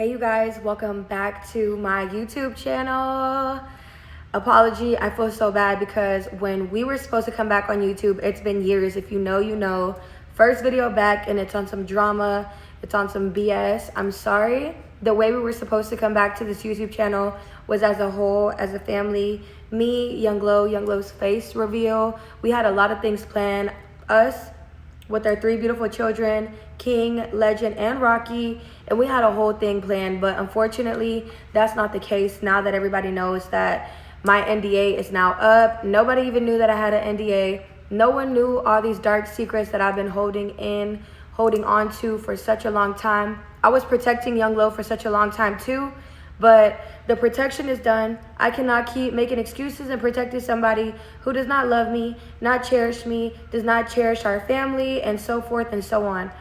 Hey you guys, welcome back to my YouTube channel. Apology, I feel so bad because when we were supposed to come back on YouTube, it's been years. If you know, you know. First video back and it's on some drama, it's on some BS. I'm sorry. The way we were supposed to come back to this YouTube channel was as a whole, as a family. Me, Young Glow's face reveal. We had a lot of things planned. Us, with our 3 beautiful children, King, Legend, and Rocky, and we had a whole thing planned, but unfortunately that's not the case now that everybody knows that my NDA is now up. Nobody even knew that I had an NDA. No one knew all these dark secrets that I've been holding on to for such a long time. I was protecting Young Glow for such a long time too, but the protection is done. I cannot keep making excuses and protecting somebody who does not love me, not cherish me, does not cherish our family, and so forth and so on.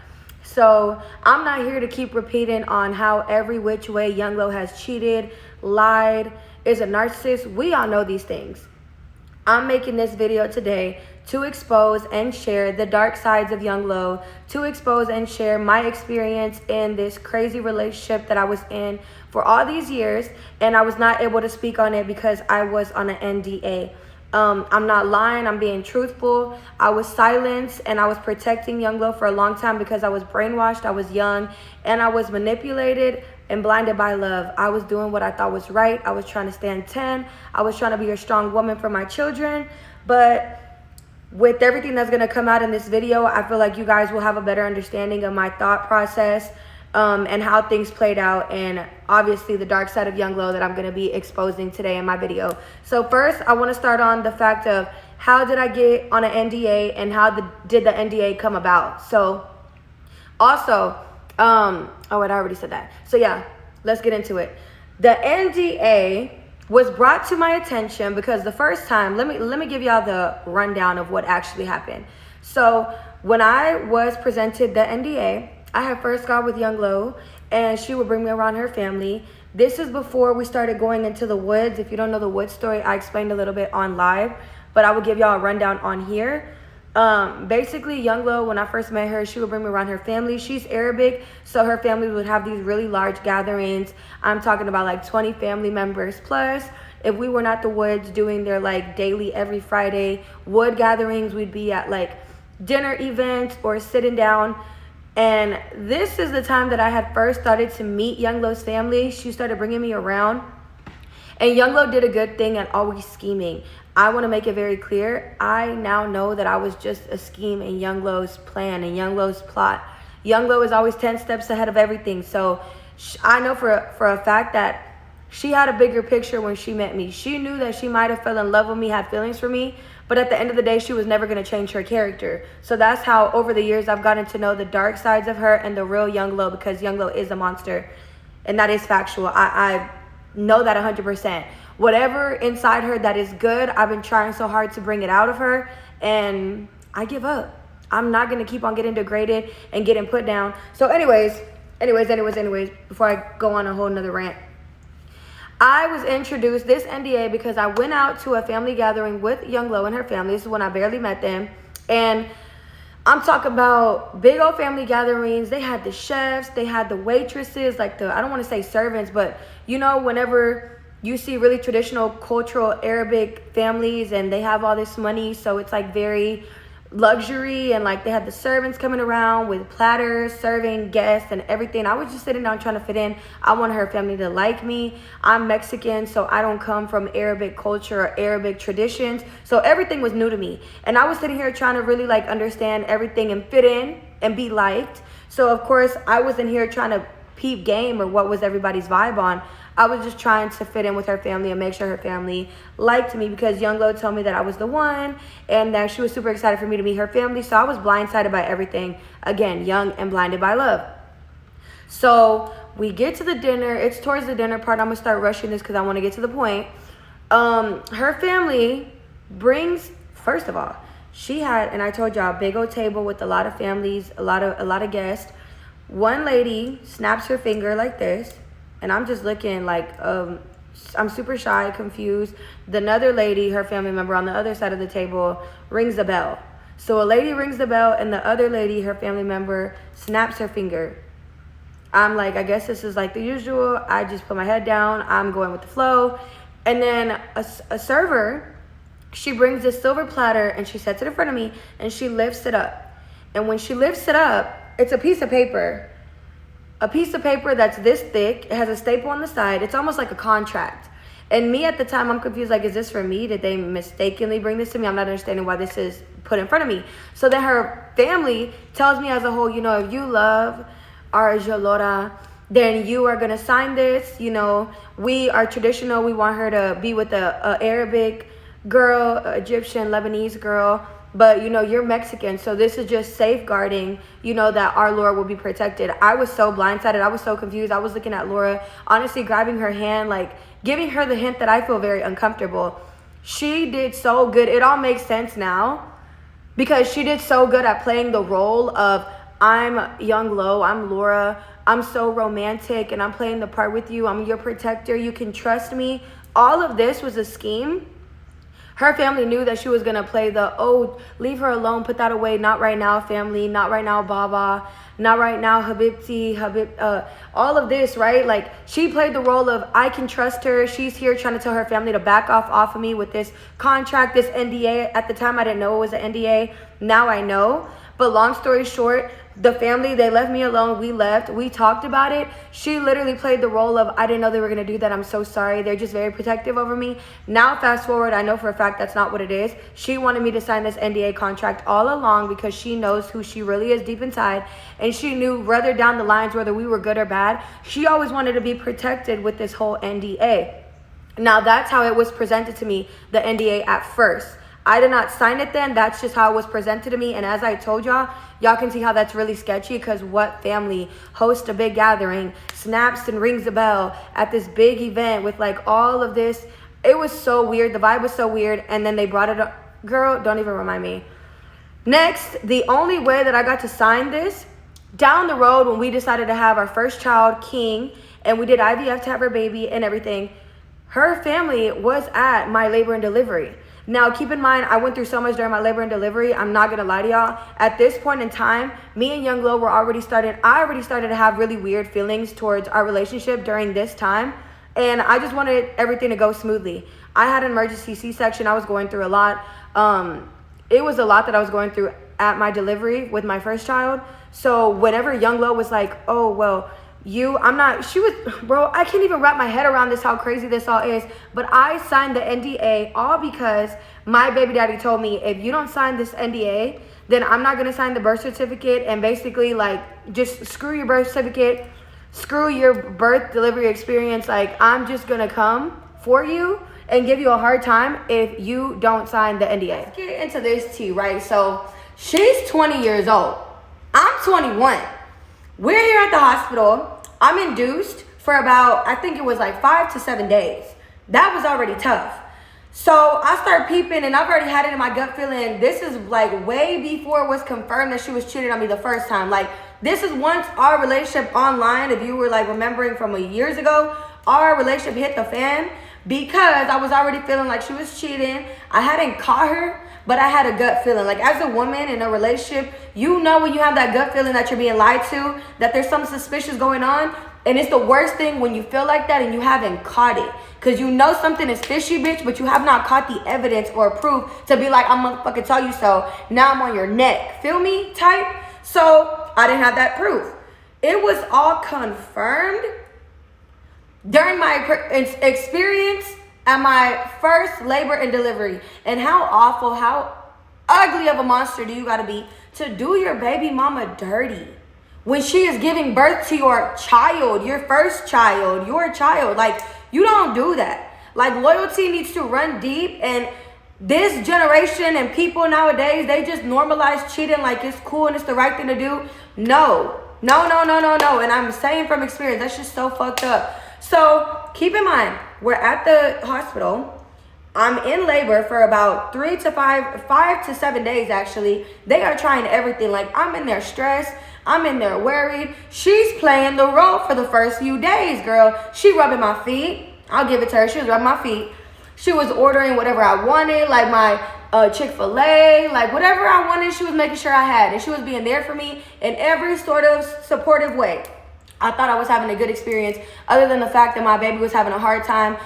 So I'm not here to keep repeating on how every which way Young Glow has cheated, lied, is a narcissist. We all know these things. I'm making this video today to expose and share the dark sides of Young Glow, to expose and share my experience in this crazy relationship that I was in for all these years, and I was not able to speak on it because I was on an NDA. I'm not lying, I'm being truthful. I was silenced and I was protecting Young Glow for a long time because I was brainwashed, I was young, and I was manipulated and blinded by love. I was doing what I thought was right. I was trying to stand 10. I was trying to be a strong woman for my children. But with everything that's gonna come out in this video, I feel like you guys will have a better understanding of my thought process and how things played out, and obviously the dark side of Young Glow that I'm gonna be exposing today in my video. So first, I wanna start on the fact of how did I get on an NDA and how did the NDA come about? So also, oh wait, I already said that. So yeah, let's get into it. The NDA was brought to my attention because the first time, let me give y'all the rundown of what actually happened. So when I was presented the NDA, I had first got with Young Glow and she would bring me around her family. This is before we started going into the woods. If you don't know the woods story, I explained a little bit on live, but I will give y'all a rundown on here. Basically, Young Glow, when I first met her, she would bring me around her family. She's Arabic, so her family would have these really large gatherings. I'm talking about like 20 family members plus. If we were not the woods doing their like daily every Friday wood gatherings, we'd be at like dinner events or sitting down. And this is the time that I had first started to meet Young Glow's family. She started bringing me around, and Young Glow did a good thing at always scheming. I want to make it very clear. I now know that I was just a scheme in Young Glow's plan and Young Glow's plot. Young Glow is always 10 steps ahead of everything. So I know for a fact that she had a bigger picture when she met me. She knew that she might have fell in love with me, had feelings for me, but at the end of the day, she was never going to change her character. So that's how over the years I've gotten to know the dark sides of her and the real Young Glow, because Young Glow is a monster, and that is factual. I know that 100%. Whatever inside her that is good, I've been trying so hard to bring it out of her, and I give up. I'm not going to keep on getting degraded and getting put down. So anyways, before I go on a whole nother rant, I was introduced this NDA because I went out to a family gathering with Young Glow and her family. This is when I barely met them. And I'm talking about big old family gatherings. They had the chefs, they had the waitresses, like I don't want to say servants, but you know, whenever you see really traditional cultural Arabic families and they have all this money, so it's like very luxury, and like they had the servants coming around with platters serving guests and everything. I was just sitting down trying to fit in. I wanted her family to like me. I'm Mexican, so I don't come from Arabic culture or Arabic traditions, so everything was new to me, and I was sitting here trying to really like understand everything and fit in and be liked. So of course I wasn't here trying to peep game or what was everybody's vibe on. I was just trying to fit in with her family and make sure her family liked me, because Young Glow told me that I was the one and that she was super excited for me to meet her family. So I was blindsided by everything. Again, young and blinded by love. So we get to the dinner. It's towards the dinner part. I'm going to start rushing this because I want to get to the point. Her family brings, first of all, she had, and I told y'all, a big old table with a lot of families, a lot of guests. One lady snaps her finger like this. And I'm just looking like, I'm super shy, confused. Another lady, her family member on the other side of the table, rings the bell. So a lady rings the bell and the other lady, her family member, snaps her finger. I'm like, I guess this is like the usual. I just put my head down. I'm going with the flow. And then a server, she brings this silver platter and she sets it in front of me and she lifts it up. And when she lifts it up, it's a piece of paper. A piece of paper that's this thick. It has a staple on the side. It's almost like a contract. And me at the time, I'm confused. Like, is this for me? Did they mistakenly bring this to me? I'm not understanding why this is put in front of me. So then her family tells me as a whole, you know, if you love Arjolora, then you are going to sign this. You know, we are traditional. We want her to be with a Arabic girl, Egyptian, Lebanese girl. But, you know, you're Mexican, so this is just safeguarding, you know, that our Laura will be protected. I was so blindsided. I was so confused. I was looking at Laura, honestly grabbing her hand, like giving her the hint that I feel very uncomfortable. She did so good. It all makes sense now because she did so good at playing the role of I'm young Lo, I'm Laura, I'm so romantic, and I'm playing the part with you. I'm your protector. You can trust me. All of this was a scheme. Her family knew that she was going to play the, oh, leave her alone, put that away, not right now, family, not right now, Baba, not right now, Habib, all of this, right? Like, she played the role of, I can trust her. She's here trying to tell her family to back off of me with this contract, this NDA. At the time, I didn't know it was an NDA. Now I know. But long story short, the family, they left me alone. We left. We talked about it. She literally played the role of, I didn't know they were going to do that. I'm so sorry. They're just very protective over me. Now, fast forward, I know for a fact that's not what it is. She wanted me to sign this NDA contract all along because she knows who she really is deep inside. And she knew rather down the lines, whether we were good or bad, she always wanted to be protected with this whole NDA. Now, that's how it was presented to me, the NDA at first. I did not sign it then. That's just how it was presented to me. And as I told y'all can see how that's really sketchy because what family hosts a big gathering, snaps and rings a bell at this big event with like all of this. It was so weird. The vibe was so weird. And then they brought it up. Girl, don't even remind me. Next, the only way that I got to sign this, down the road when we decided to have our first child, King, and we did IVF to have her baby and everything, her family was at my labor and delivery. Now, keep in mind, I went through so much during my labor and delivery. I'm not going to lie to y'all. At this point in time, me and Young Lo were I already started to have really weird feelings towards our relationship during this time. And I just wanted everything to go smoothly. I had an emergency C-section. I was going through a lot. It was a lot that I was going through at my delivery with my first child. So whenever Young Lo was like, oh, well, bro, I can't even wrap my head around this, how crazy this all is. But I signed the NDA all because my baby daddy told me, if you don't sign this NDA, then I'm not going to sign the birth certificate. And basically, like, just screw your birth certificate, screw your birth delivery experience. Like, I'm just going to come for you and give you a hard time if you don't sign the NDA. Let's get into this tea, right? So she's 20 years old. I'm 21. We're here at the hospital. I'm induced for about, I think it was like 5 to 7 days. That was already tough. So I start peeping and I've already had it in my gut feeling. This is like way before it was confirmed that she was cheating on me the first time. Like, this is once our relationship online, if you were like remembering from years ago, our relationship hit the fan because I was already feeling like she was cheating. I hadn't caught her, but I had a gut feeling. Like, as a woman in a relationship, you know when you have that gut feeling that you're being lied to, that there's something suspicious going on. And it's the worst thing when you feel like that and you haven't caught it. Because you know something is fishy, bitch, but you have not caught the evidence or proof to be like, I'm gonna fucking tell you so. Now I'm on your neck. Feel me? Type. So I didn't have that proof. It was all confirmed during my experience at my first labor and delivery. And how awful, how ugly of a monster do you gotta be to do your baby mama dirty when she is giving birth to your child, your first child, your child. Like, you don't do that. Like, loyalty needs to run deep. And this generation and people nowadays, they just normalize cheating like it's cool and it's the right thing to do. No. And I'm saying from experience, that's just so fucked up. So keep in mind, we're at the hospital. I'm in labor for about 5 to 7 days, actually. They are trying everything. Like, I'm in there stressed. I'm in there worried. She's playing the role for the first few days, girl. She rubbing my feet. I'll give it to her. She was rubbing my feet. She was ordering whatever I wanted, like my Chick-fil-A, like whatever I wanted, she was making sure I had. And she was being there for me in every sort of supportive way. I thought I was having a good experience, other than the fact that my baby was having a hard time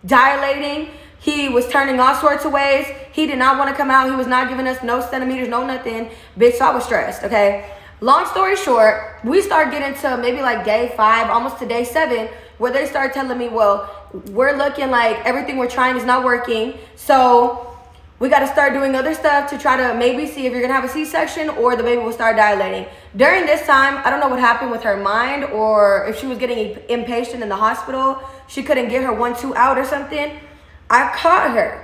dilating. He was turning all sorts of ways. He did not want to come out. He was not giving us no centimeters, no nothing. Bitch, so I was stressed, okay? Long story short, we start getting to maybe like day 5, almost to day 7, where they start telling me, well, we're looking like everything we're trying is not working. So we got to start doing other stuff to try to maybe see if you're going to have a C-section or the baby will start dilating. During this time, I don't know what happened with her mind, or if she was getting impatient in the hospital. She couldn't get her 1-2 out or something. I caught her.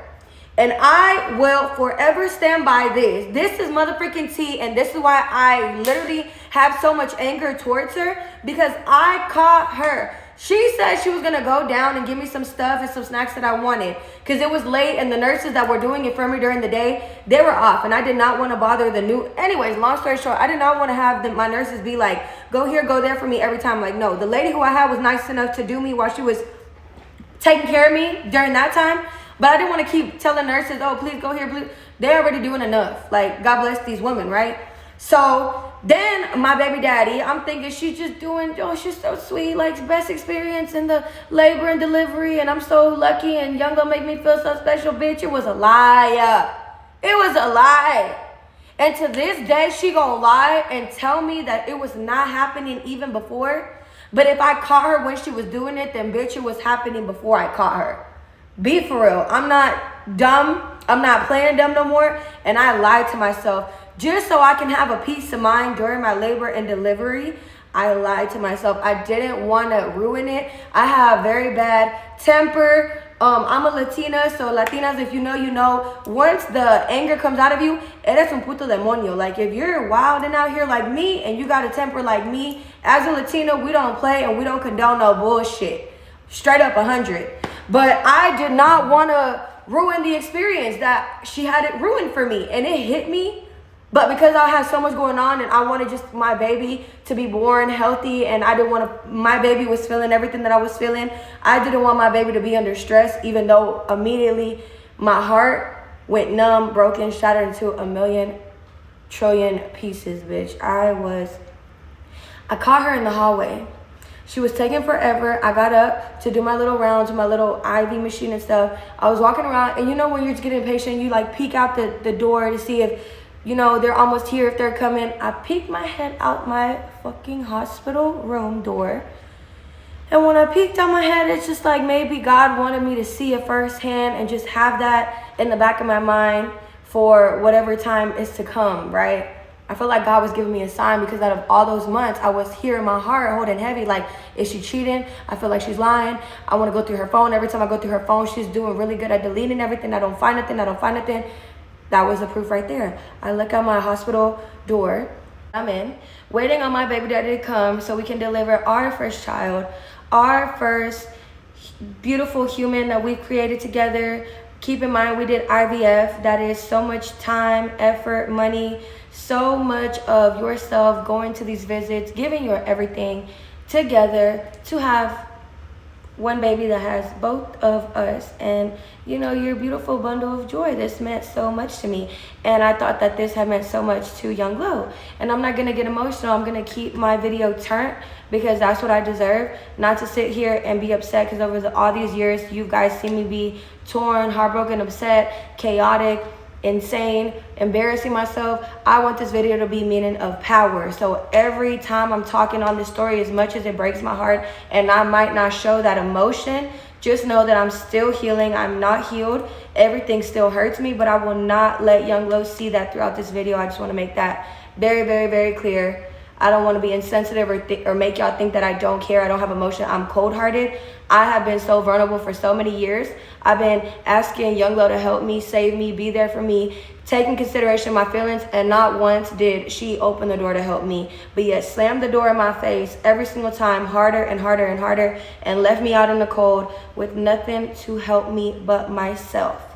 And I will forever stand by this. This is motherfucking tea, and this is why I literally have so much anger towards her, because I caught her. She said she was going to go down and give me some stuff and some snacks that I wanted, because it was late and the nurses that were doing it for me during the day, they were off, and I did not want to bother the new. Anyways, long story short, I did not want to have my nurses be like, go here, go there for me every time. Like, no, the lady who I had was nice enough to do me while she was taking care of me during that time. But I didn't want to keep telling nurses, oh, please go here, please. They're already doing enough. Like, God bless these women, right? So then my baby daddy, I'm thinking she's just doing, oh, she's so sweet, like best experience in the labor and delivery, and I'm so lucky, and young gonna make me feel so special. Bitch, it was a lie. It was a lie. And to this day, she gonna lie and tell me that it was not happening even before. But if I caught her when she was doing it, then bitch, it was happening before I caught her. Be for real. I'm not dumb. I'm not playing dumb no more. And I lied to myself just so I can have a peace of mind during my labor and delivery. I lied to myself. I didn't want to ruin it. I have very bad temper. I'm a Latina, so Latinas, if you know, you know. Once the anger comes out of you, eres un puto demonio. Like, if you're wilding out here like me and you got a temper like me, as a Latina, we don't play and we don't condone no bullshit. Straight up 100. But I did not want to ruin the experience that she had it ruined for me. And it hit me. But because I had so much going on and I wanted just my baby to be born healthy, and I didn't want to, my baby was feeling everything that I was feeling. I didn't want my baby to be under stress, even though immediately my heart went numb, broken, shattered into a million trillion pieces, bitch. I caught her in the hallway. She was taking forever. I got up to do my little rounds with my little IV machine and stuff. I was walking around, and you know when you're just getting impatient, you like peek out the door to see if, you know, they're almost here, if they're coming. I peeked my head out my fucking hospital room door. And when I peeked out my head, it's just like maybe God wanted me to see it firsthand and just have that in the back of my mind for whatever time is to come, right? I feel like God was giving me a sign, because out of all those months, I was here in my heart holding heavy. Like, is she cheating? I feel like she's lying. I want to go through her phone. Every time I go through her phone, she's doing really good at deleting everything. I don't find nothing. That was the proof right there. I look at my hospital door. I'm in, waiting on my baby daddy to come so we can deliver our first child, our first beautiful human that we've created together. Keep in mind, we did IVF. That is so much time, effort, money, so much of yourself going to these visits, giving your everything together to have one baby that has both of us. And you know, your beautiful bundle of joy. This meant so much to me, and I thought that this had meant so much to Young Glow. And I'm not gonna get emotional. I'm gonna keep my video turned, because that's what I deserve. Not to sit here and be upset, because over all these years, you guys see me be torn, heartbroken, upset, chaotic, insane, embarrassing myself. I want this video to be meaning of power. So every time I'm talking on this story, as much as it breaks my heart and I might not show that emotion, just know that I'm still healing. I'm not healed. Everything still hurts me, but I will not let Young Glow see that throughout this video. I just want to make that very, very, very clear. I don't want to be insensitive or make y'all think that I don't care. I don't have emotion. I'm cold-hearted. I have been so vulnerable for so many years. I've been asking Young Glow to help me, save me, be there for me, taking consideration of my feelings, and not once did she open the door to help me, but yet slammed the door in my face every single time, harder and harder and harder, and left me out in the cold with nothing to help me but myself.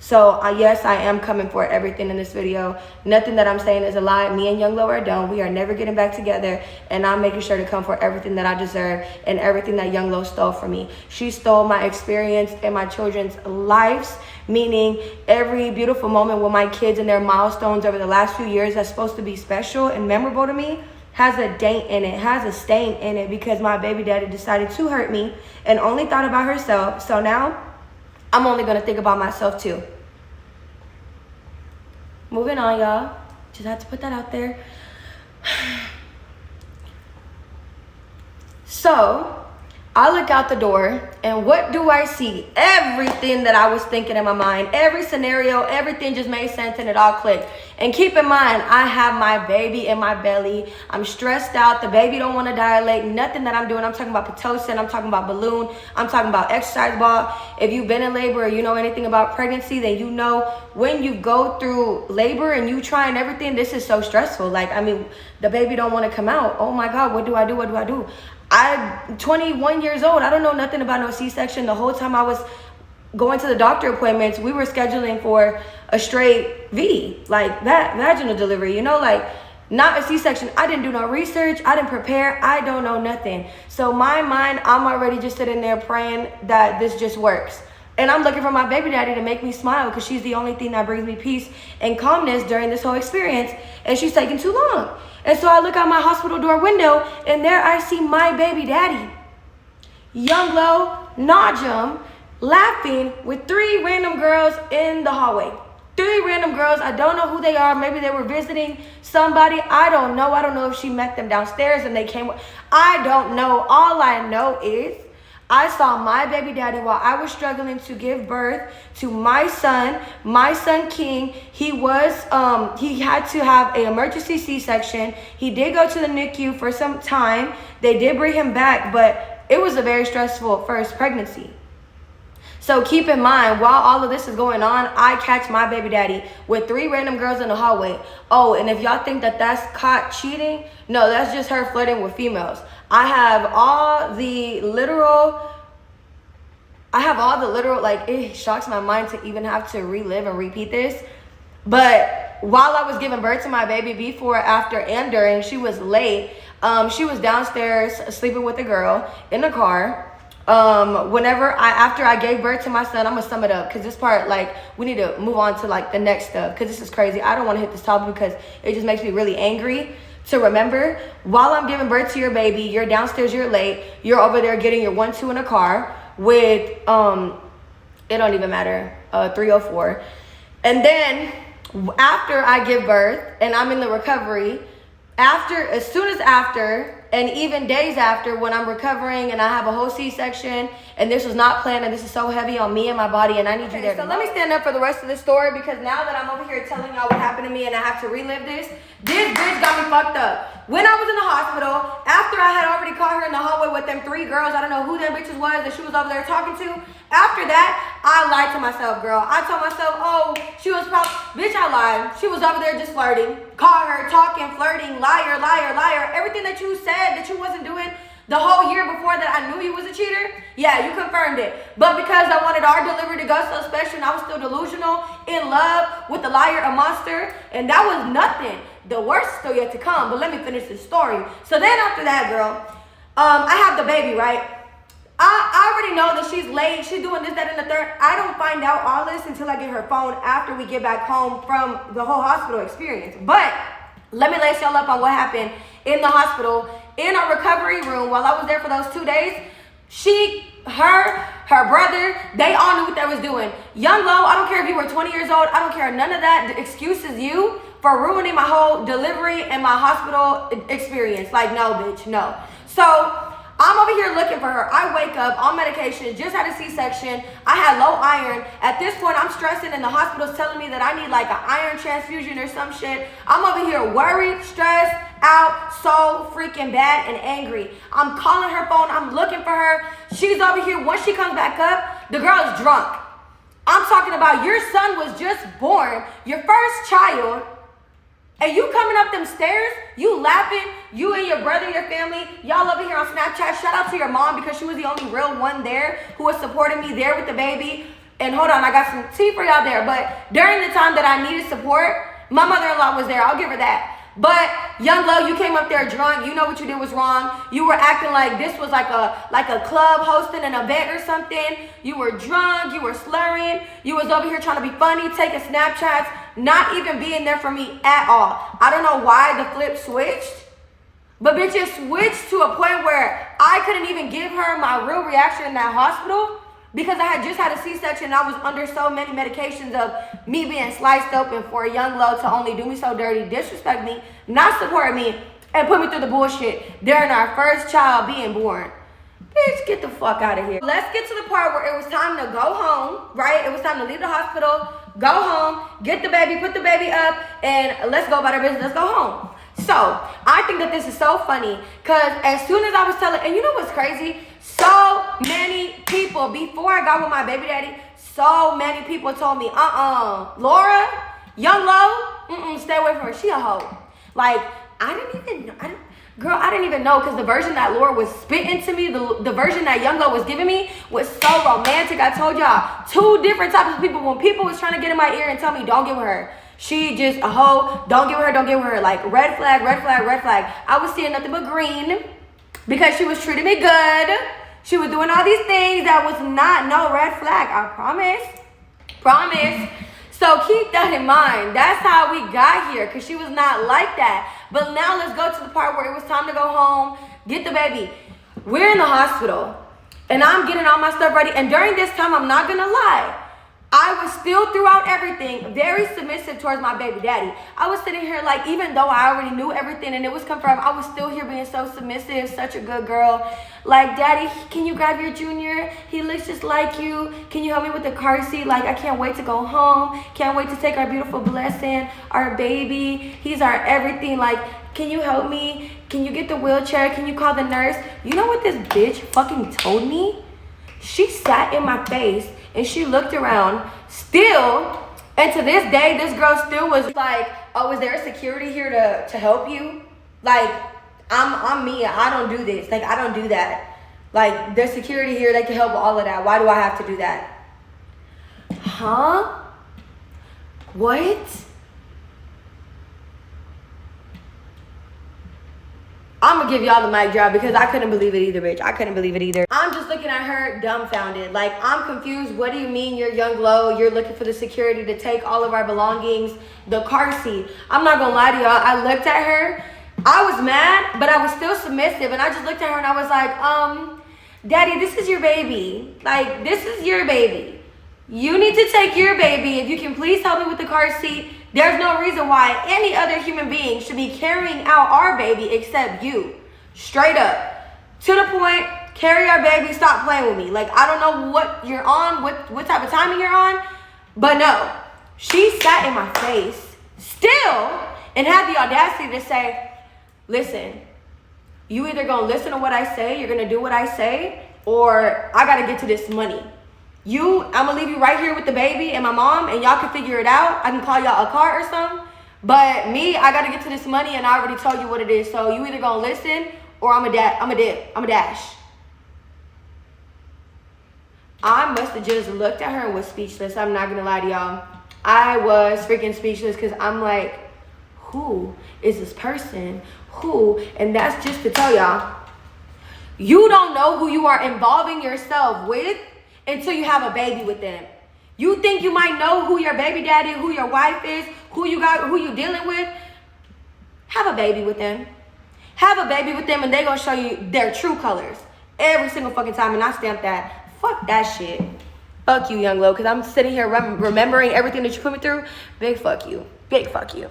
So yes, I am coming for everything in this video. Nothing that I'm saying is a lie. Me and Young Glow are done. We are never getting back together, and I'm making sure to come for everything that I deserve and everything that Young Glow stole from me. She stole my experience and my children's lives, meaning every beautiful moment with my kids and their milestones over the last few years that's supposed to be special and memorable to me has a dent in it, has a stain in it, because my baby daddy decided to hurt me and only thought about herself. So now I'm only gonna think about myself too. Moving on, y'all. Just had to put that out there. So I look out the door, and what do I see? Everything that I was thinking in my mind, every scenario, everything just made sense, and it all clicked. And keep in mind, I have my baby in my belly. I'm stressed out. The baby don't want to dilate. Nothing that I'm doing. I'm talking about Pitocin. I'm talking about balloon. I'm talking about exercise ball. If you've been in labor or you know anything about pregnancy, then you know when you go through labor and you trying everything, this is so stressful. Like, I mean, the baby don't want to come out. Oh my God, what do I do? What do I do? I'm 21 years old. I don't know nothing about no C-section. The whole time I was going to the doctor appointments, we were scheduling for a straight V, like that vaginal delivery, you know, like not a C-section. I didn't do no research. I didn't prepare. I don't know nothing. So my mind, I'm already just sitting there praying that this just works. And I'm looking for my baby daddy to make me smile, because she's the only thing that brings me peace and calmness during this whole experience. And she's taking too long. And so I look out my hospital door window, and there I see my baby daddy, Young Low, Najum, laughing with 3 random girls in the hallway. 3 random girls. I don't know who they are. Maybe they were visiting somebody. I don't know. I don't know if she met them downstairs and they came. I don't know. All I know is I saw my baby daddy while I was struggling to give birth to my son King. He had to have an emergency C-section. He did go to the NICU for some time. They did bring him back, but it was a very stressful first pregnancy. So keep in mind, while all of this is going on, I catch my baby daddy with 3 random girls in the hallway. Oh, and if y'all think that that's caught cheating, no, that's just her flirting with females. I have all the literal, like, it shocks my mind to even have to relive and repeat this. But while I was giving birth to my baby, before, after, and during, she was late. She was downstairs sleeping with a girl in the car. After I gave birth to my son, I'm gonna sum it up, because this part, like, we need to move on to like the next stuff, because this is crazy. I don't want to hit this topic because it just makes me really angry to remember. While I'm giving birth to your baby, you're downstairs, you're late, you're over there getting your 1-2 in a car with it don't even matter, 304. And then after I give birth and I'm in the recovery, as soon as after, and even days after, when I'm recovering and I have a whole C-section, and this was not planned, and this is so heavy on me and my body, and I need you there. So let me stand up for the rest of this story, because now that I'm over here telling y'all what happened to me and I have to relive this bitch got me fucked up. When I was in the hospital, after I had already caught her in the hallway with them 3 girls, I don't know who them bitches was that she was over there talking to. After that, I lied to myself, girl. I told myself, oh, she was bitch, I lied. She was over there just flirting. Caught her talking, flirting, liar, liar, liar. Everything that you said that you wasn't doing the whole year before that I knew you was a cheater, yeah, you confirmed it. But because I wanted our delivery to go so special, and I was still delusional, in love with the liar, a monster, and that was nothing. The worst is still yet to come, but let me finish this story. So then after that, girl, I have the baby, right? I already know that she's late, she's doing this, that, and the third. I don't find out all this until I get her phone after we get back home from the whole hospital experience. But let me lace y'all up on what happened in the hospital, in our recovery room while I was there for those 2 days. Her brother, they all knew what they was doing. Young Low, I don't care if you were 20 years old, I don't care, none of that excuses you for ruining my whole delivery and my hospital experience. Like, no, bitch, no. So I'm over here looking for her. I wake up on medication, just had a C-section. I had low iron. At this point, I'm stressing, and the hospital's telling me that I need like an iron transfusion or some shit. I'm over here worried, stressed out, so freaking bad and angry. I'm calling her phone. I'm looking for her. She's over here. Once she comes back up, the girl is drunk. I'm talking about your son was just born, your first child, and you coming up them stairs, you laughing, you and your brother, your family, y'all over here on Snapchat. Shout out to your mom, because she was the only real one there who was supporting me there with the baby. And hold on, I got some tea for y'all there. But during the time that I needed support, my mother-in-law was there. I'll give her that. But Young Low, you came up there drunk. You know what you did was wrong. You were acting like this was like a club hosting an event or something. You were drunk. You were slurring. You was over here trying to be funny, taking Snapchats, not even being there for me at all. I don't know why the flip switched. But bitch, it switched to a point where I couldn't even give her my real reaction in that hospital because I had just had a C-section and I was under so many medications of me being sliced open for a young low to only do me so dirty, disrespect me, not support me, and put me through the bullshit during our first child being born. Bitch, get the fuck out of here. Let's get to the part where it was time to go home, right? It was time to leave the hospital, go home, get the baby, put the baby up, and let's go about our business, let's go home. So, I think that this is so funny, because as soon as I was telling, and you know what's crazy? So many people, before I got with my baby daddy, so many people told me, Laura, young low, stay away from her, she a hoe. Like, I didn't even know, because the version that Laura was spitting to me, the version that young low was giving me was so romantic. I told y'all, 2 different types of people. When people was trying to get in my ear and tell me, don't get with her, she just a hoe, don't get with her, don't get with her. Like, red flag, red flag, red flag. I was seeing nothing but green because she was treating me good. She was doing all these things that was not no red flag. I promise. So keep that in mind. That's how we got here, because she was not like that. But now let's go to the part where it was time to go home, get the baby. We're in the hospital, and I'm getting all my stuff ready. And during this time, I'm not going to lie, I was still throughout everything very submissive towards my baby daddy. I was sitting here like, even though I already knew everything and it was confirmed, I was still here being so submissive, such a good girl. Like, daddy, can you grab your junior? He looks just like you. Can you help me with the car seat? Like, I can't wait to go home. Can't wait to take our beautiful blessing, our baby. He's our everything. Like, can you help me? Can you get the wheelchair? Can you call the nurse? You know what this bitch fucking told me? She sat in my face and she looked around still, and to this day, this girl still was like, oh, is there a security here to help you? Like, I'm me, I don't do this. Like, I don't do that. Like, there's security here, they can help with all of that. Why do I have to do that? Huh? What? I'm gonna give y'all the mic drop because I couldn't believe it either, bitch. I couldn't believe it either. I'm just looking at her dumbfounded. Like, I'm confused. What do you mean you're young low? You're looking for the security to take all of our belongings, the car seat. I'm not gonna lie to y'all. I looked at her. I was mad, but I was still submissive. And I just looked at her and I was like, daddy, this is your baby. Like, this is your baby. You need to take your baby. If you can please help me with the car seat. There's no reason why any other human being should be carrying out our baby except you. Straight up. To the point, carry our baby, stop playing with me. Like, I don't know what you're on, what type of timing you're on, but no. She sat in my face still and had the audacity to say, listen, you either gonna listen to what I say, you're gonna do what I say, or I gotta get to this money. I'm gonna leave you right here with the baby and my mom, and y'all can figure it out. I can call y'all a car or something. But me, I gotta get to this money, and I already told you what it is. So you either gonna listen, or I'm a dash. I must have just looked at her and was speechless. I'm not gonna lie to y'all. I was freaking speechless because I'm like, who is this person? Who? And that's just to tell y'all, you don't know who you are involving yourself with until you have a baby with them. You think you might know who your baby daddy, who your wife is, who you dealing with. Have a baby with them. Have a baby with them, and they gonna show you their true colors every single fucking time. And I stamp that. Fuck that shit. Fuck you, young low, because I'm sitting here remembering everything that you put me through. Big fuck you. Big fuck you.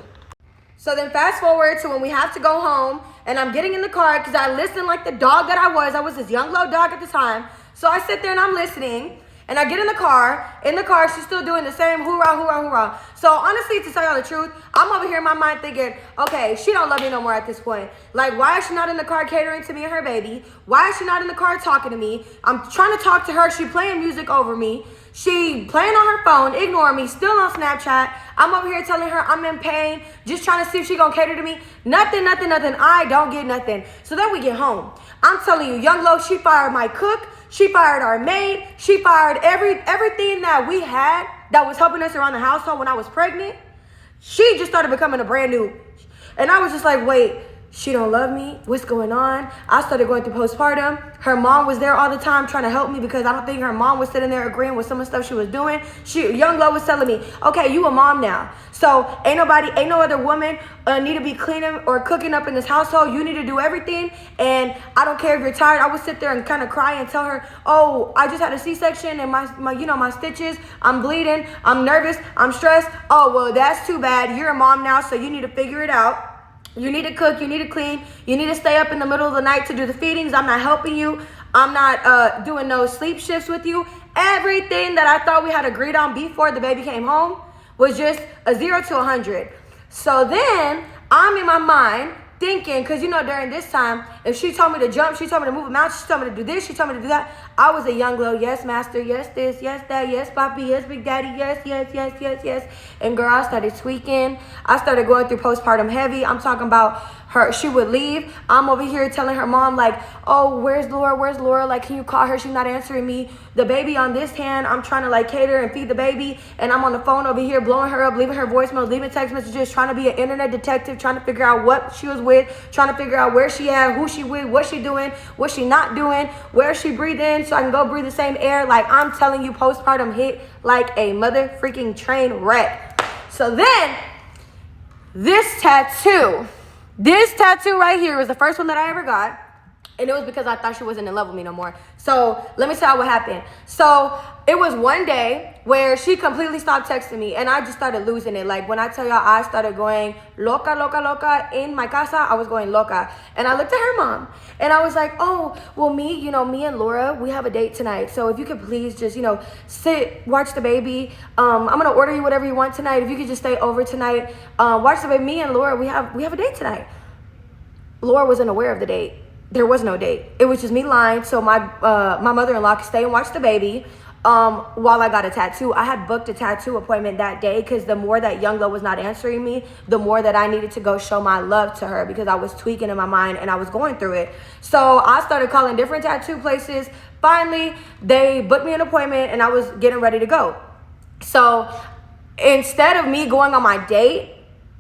So then fast forward to when we have to go home, and I'm getting in the car because I listened like the dog that I was. I was this young low dog at the time. So I sit there and I'm listening, and I get in the car. In the car, she's still doing the same hoorah, hoorah, hoorah. So honestly, to tell y'all the truth, I'm over here in my mind thinking, okay, she don't love me no more at this point. Like, why is she not in the car catering to me and her baby? Why is she not in the car talking to me? I'm trying to talk to her. She playing music over me. She playing on her phone, ignoring me, still on Snapchat. I'm over here telling her I'm in pain, just trying to see if she gonna cater to me. Nothing. I don't get nothing. So then we get home. I'm telling you, young low, she fired my cook. She fired our maid. She fired everything that we had that was helping us around the household when I was pregnant. She just started becoming a brand new. And I was just like, wait, She don't love me. What's going on? I started going through postpartum. Her mom was there all the time trying to help me because I don't think her mom was sitting there agreeing with some of the stuff she was doing. Young Lo was telling me, okay, you a mom now. So ain't no other woman need to be cleaning or cooking up in this household. You need to do everything. And I don't care if you're tired. I would sit there and kind of cry and tell her, oh, I just had a C-section and my stitches, I'm bleeding, I'm nervous, I'm stressed. Oh, well, that's too bad. You're a mom now, so you need to figure it out. You need to cook, you need to clean, you need to stay up in the middle of the night to do the feedings. I'm not helping you. I'm not doing no sleep shifts with you. Everything that I thought we had agreed on before the baby came home was just a 0 to 100. So then I'm in my mind thinking, because during this time, if she told me to jump, she told me to move a mountain, she told me to do this, she told me to do that. I was a young Lo, yes, master, yes, this, yes, that, yes, papi, yes, big daddy, yes, yes, yes, yes, yes. And girl, I started tweaking. I started going through postpartum heavy. I'm talking about her. She would leave. I'm over here telling her mom, like, oh, where's Laura? Like, can you call her? She's not answering me. The baby on this hand, I'm trying to like cater and feed the baby. And I'm on the phone over here blowing her up, leaving her voicemails, leaving text messages, trying to be an internet detective, trying to figure out what she was with, trying to figure out where she at, who she with, what she doing, what she not doing, where she breathing, so I can go breathe the same air. Like, I'm telling you, postpartum hit like a mother freaking train wreck. So then this tattoo right here was the first one that I ever got. And it was because I thought she wasn't in love with me no more. So let me tell you what happened. So it was one day where she completely stopped texting me and I just started losing it. Like when I tell y'all I started going loca in my casa, I was going loca. And I looked at her mom and I was like, oh, well me and Laura, we have a date tonight. So if you could please just, sit, watch the baby. I'm going to order you whatever you want tonight. If you could just stay over tonight, watch the baby. Me and Laura, we have a date tonight. Laura wasn't aware of the date. There was no date. It was just me lying so my mother-in-law could stay and watch the baby while I got a tattoo. I had booked a tattoo appointment that day because the more that young Lo was not answering me, the more that I needed to go show my love to her because I was tweaking in my mind and I was going through it. So I started calling different tattoo places. Finally, they booked me an appointment and I was getting ready to go. So instead of me going on my date,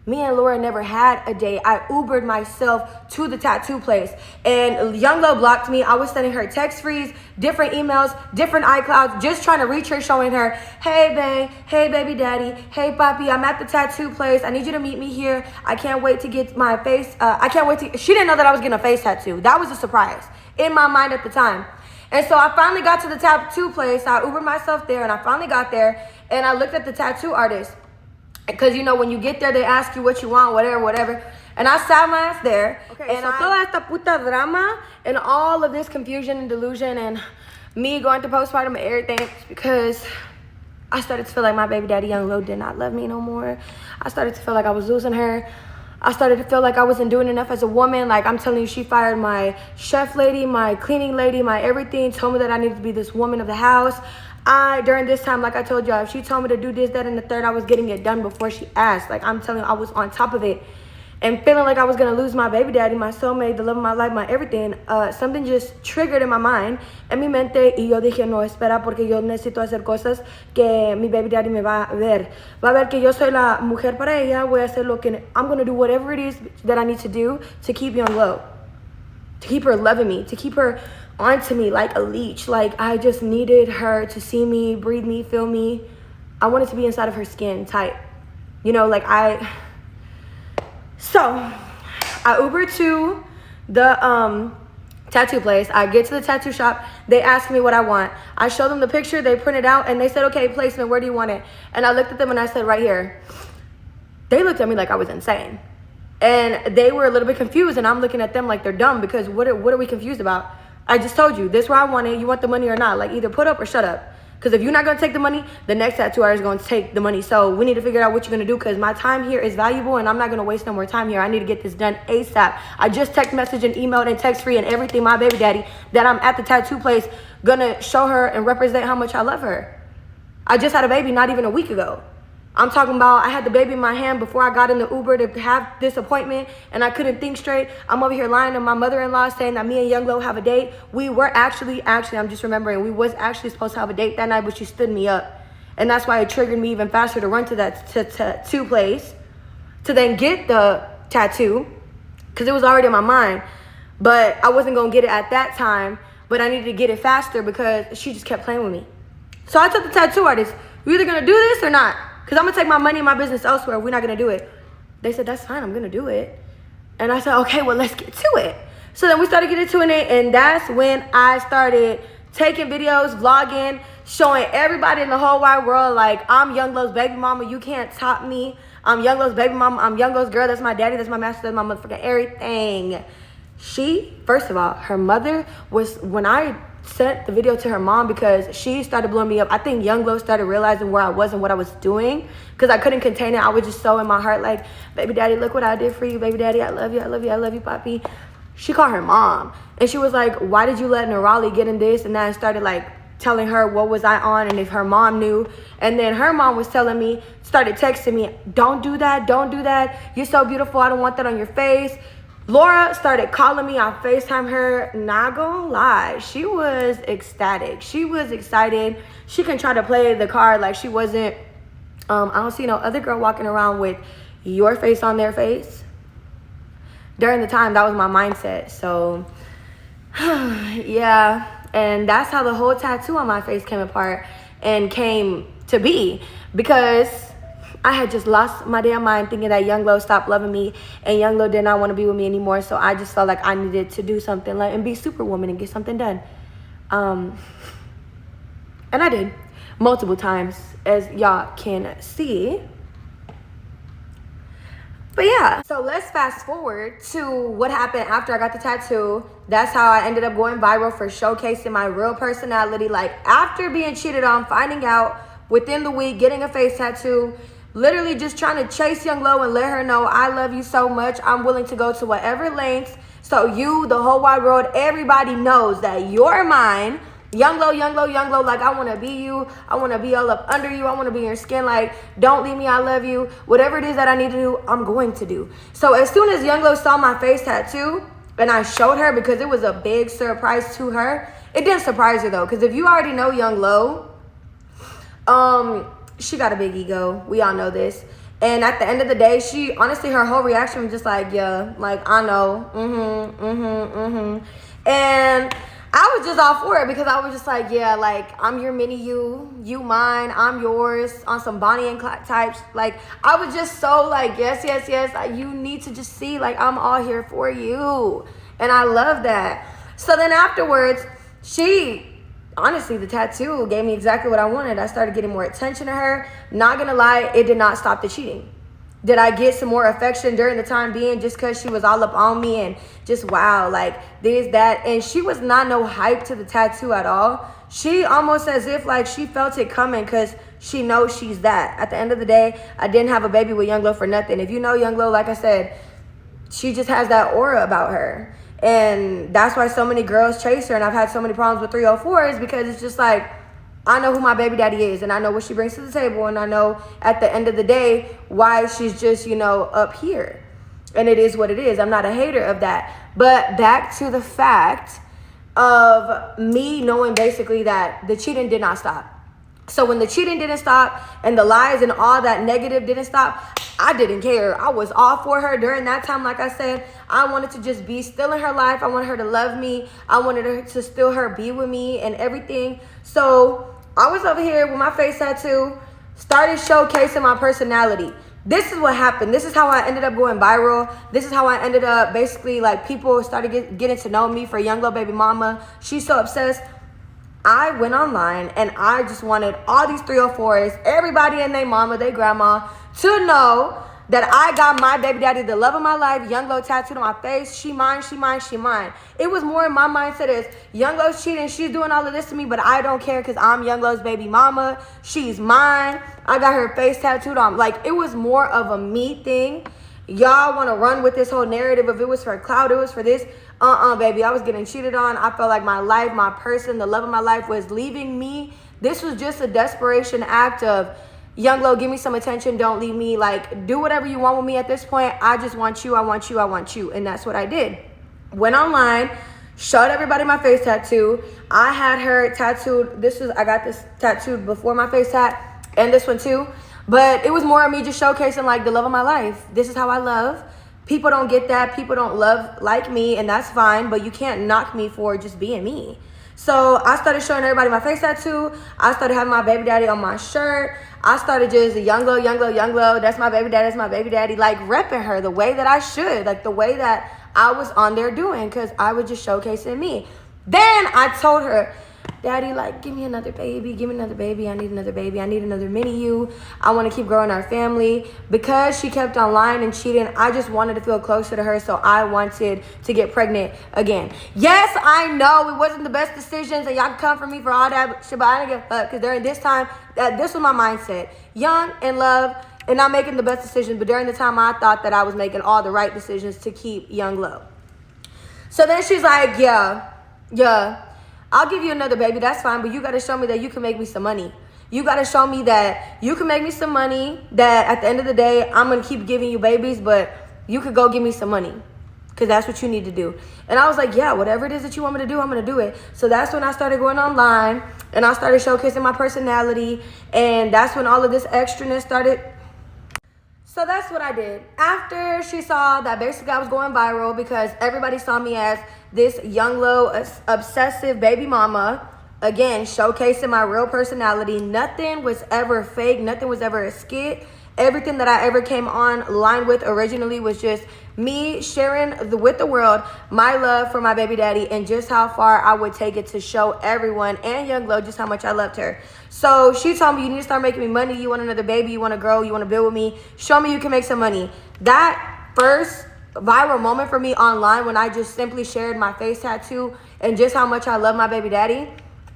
me and Laura never had a date. I Ubered myself to the tattoo place. And young Lo blocked me. I was sending her text freeze, different emails, different iClouds, just trying to reach her, showing her, hey, babe, hey, baby daddy, hey, papi, I'm at the tattoo place. I need you to meet me here. I can't wait to get my face. She didn't know that I was getting a face tattoo. That was a surprise in my mind at the time. And so I finally got to the tattoo place. I Ubered myself there and I finally got there and I looked at the tattoo artist. Because, when you get there, they ask you what you want, whatever. And I sat my ass there. Okay, and so toda esta puta drama and all of this confusion and delusion and me going through postpartum and everything because I started to feel like my baby daddy, young Lo, did not love me no more. I started to feel like I was losing her. I started to feel like I wasn't doing enough as a woman. Like, I'm telling you, she fired my chef lady, my cleaning lady, my everything, told me that I needed to be this woman of the house. During this time, like I told y'all, if she told me to do this, that, and the third, I was getting it done before she asked. Like, I'm telling you, I was on top of it. And feeling like I was going to lose my baby daddy, my soulmate, the love of my life, my everything, something just triggered in my mind, en mi mente, y yo dije, no, espera, porque yo necesito hacer cosas que mi baby daddy me va a ver. Va a ver que yo soy la mujer para ella, voy a hacer lo que, I'm going to do whatever it is that I need to do to keep young Lo, to keep her loving me, to keep her onto me like a leech. Like, I just needed her to see me, breathe me, feel me. I wanted to be inside of her skin tight. So I Ubered to the tattoo place. I get to the tattoo shop. They ask me what I want. I show them the picture. They print it out and they said, okay, placement, where do you want it? And I looked at them and I said, right here. They looked at me like I was insane. And they were a little bit confused and I'm looking at them like they're dumb because what are we confused about? I just told you, this is where I want it. You want the money or not? Like, either put up or shut up. Because if you're not going to take the money, the next tattoo artist is going to take the money. So we need to figure out what you're going to do because my time here is valuable and I'm not going to waste no more time here. I need to get this done ASAP. I just text message and emailed and text free and everything my baby daddy that I'm at the tattoo place going to show her and represent how much I love her. I just had a baby not even a week ago. I'm talking about I had the baby in my hand before I got in the Uber to have this appointment and I couldn't think straight. I'm over here lying to my mother-in-law saying that me and young Lo have a date. We were actually, I'm just remembering, we was actually supposed to have a date that night, but she stood me up. And that's why it triggered me even faster to run to that tattoo place to then get the tattoo, because it was already in my mind. But I wasn't going to get it at that time, but I needed to get it faster because she just kept playing with me. So I told the tattoo artist, you either going to do this or not, because I'm going to take my money and my business elsewhere. We're not going to do it. They said, that's fine, I'm going to do it. And I said, okay, well, let's get to it. So then we started getting to it, and that's when I started taking videos, vlogging, showing everybody in the whole wide world, like, I'm Young Lo's baby mama. You can't top me. I'm Young Lo's baby mama. I'm Young Lo's girl. That's my daddy. That's my master. That's my motherfucking everything. She, first of all, her mother was, when I sent the video to her mom, because she started blowing me up. I think Young Lo started realizing where I was and what I was doing, because I couldn't contain it. I was just so in my heart, like, baby daddy, look what I did for you. Baby daddy, I love you. I love you. I love you, papi. She called her mom, and she was like, why did you let Nerali get in this and that? And started like telling her what was I on and if her mom knew. And then her mom was telling me, started texting me, don't do that, don't do that. You're so beautiful, I don't want that on your face. Laura started calling me, I FaceTime her. Not gonna lie, she was ecstatic. She was excited. She can try to play the card like she wasn't, I don't see no other girl walking around with your face on their face. During the time, that was my mindset. So, yeah. And that's how the whole tattoo on my face came apart and came to be, because I had just lost my damn mind thinking that Young Lo stopped loving me and Young Lo did not want to be with me anymore. So I just felt like I needed to do something, like, and be Superwoman and get something done. And I did multiple times, as y'all can see. But yeah, so let's fast forward to what happened after I got the tattoo. That's how I ended up going viral for showcasing my real personality. Like, after being cheated on, finding out within the week, getting a face tattoo, literally just trying to chase Young Lo and let her know I love you so much. I'm willing to go to whatever lengths. So you, the whole wide world, everybody knows that you're mine. Young Lo, Young Lo, Young Lo, like, I want to be you. I want to be all up under you. I want to be in your skin. Like, don't leave me. I love you. Whatever it is that I need to do, I'm going to do. So as soon as Young Lo saw my face tattoo and I showed her, because it was a big surprise to her, it didn't surprise her though, because if you already know Young Lo, she got a big ego. We all know this. And at the end of the day, she, honestly, her whole reaction was just like, yeah, like, I know, And I was just all for it, because I was just like, yeah, like, I'm your mini you mine, I'm yours, on some Bonnie and Clyde types. Like, I was just so like, yes, yes, yes, you need to just see, like, I'm all here for you. And I love that. So then afterwards, honestly, the tattoo gave me exactly what I wanted. I started getting more attention to her. Not gonna lie, it did not stop the cheating. Did I get some more affection during the time being, just because she was all up on me and just, wow, like, this, that. And she was not no hype to the tattoo at all. She almost as if, like, she felt it coming, because she knows she's that. At the end of the day, I didn't have a baby with Young Lo for nothing. If you know Young Lo, like I said, she just has that aura about her. And that's why so many girls chase her. And I've had so many problems with 304s, because it's just like, I know who my baby daddy is, and I know what she brings to the table, and I know at the end of the day why she's just, you know, up here. And it is what it is. I'm not a hater of that. But back to the fact of me knowing basically that the cheating did not stop. So when the cheating didn't stop and the lies and all that negative didn't stop, I didn't care. I was all for her during that time. Like I said, I wanted to just be still in her life. I wanted her to love me. I wanted her to still be with me and everything. So I was over here with my face tattoo, started showcasing my personality. This is what happened. This is how I ended up going viral. This is how I ended up basically, like, people started getting to know me for Young Lo baby mama. She's so obsessed. I went online and I just wanted all these 304s, everybody and their mama, their grandma, to know that I got my baby daddy, the love of my life, Young Lo tattooed on my face. She mine, she mine, she mine. It was more in my mindset as Young Lo's cheating. She's doing all of this to me, but I don't care, because I'm Young Lo's baby mama. She's mine. I got her face tattooed on. Like, it was more of a me thing. Y'all want to run with this whole narrative of it was for clout, it was for this. Baby, I was getting cheated on. I felt like my life, my person, the love of my life was leaving me. This was just a desperation act of, Young Lo, give me some attention. Don't leave me. Like, do whatever you want with me at this point. I just want you. I want you. I want you. And that's what I did. Went online, showed everybody my face tattoo. I had her tattooed. I got this tattooed before my face tat, and this one too. But it was more of me just showcasing, like, the love of my life. This is how I love. People don't get that. People don't love like me, and that's fine, but you can't knock me for just being me. So I started showing everybody my face tattoo. I started having my baby daddy on my shirt. I started just young glow, young glow, young glow. That's my baby daddy, that's my baby daddy. Like repping her the way that I should, like the way that I was on there doing, because I was just showcasing me. Then I told her, Daddy, like, give me another baby. Give me another baby. I need another baby. I need another mini you. I want to keep growing our family. Because she kept on lying and cheating, I just wanted to feel closer to her, so I wanted to get pregnant again. Yes, I know it wasn't the best decisions, and y'all can come for me for all that shit, but I didn't give a fuck, because during this time, this was my mindset. Young, in love, and not making the best decisions, but during the time, I thought that I was making all the right decisions to keep young low. So then she's like, yeah, I'll give you another baby, that's fine, but you got to show me that you can make me some money. You got to show me that you can make me some money, that at the end of the day, I'm going to keep giving you babies, but you could go give me some money, because that's what you need to do. And I was like, yeah, whatever it is that you want me to do, I'm going to do it. So that's when I started going online, and I started showcasing my personality, and that's when all of this extraness started. So that's what I did. After she saw that basically I was going viral because everybody saw me as this young, low, obsessive baby mama, again, showcasing my real personality. Nothing was ever fake. Nothing was ever a skit. Everything that I ever came online with originally was just me sharing with the world my love for my baby daddy and just how far I would take it to show everyone and Young Glow just how much I loved her. So she told me, you need to start making me money. You want another baby. You want to grow. You want to build with me. Show me you can make some money. That first viral moment for me online when I just simply shared my face tattoo and just how much I love my baby daddy,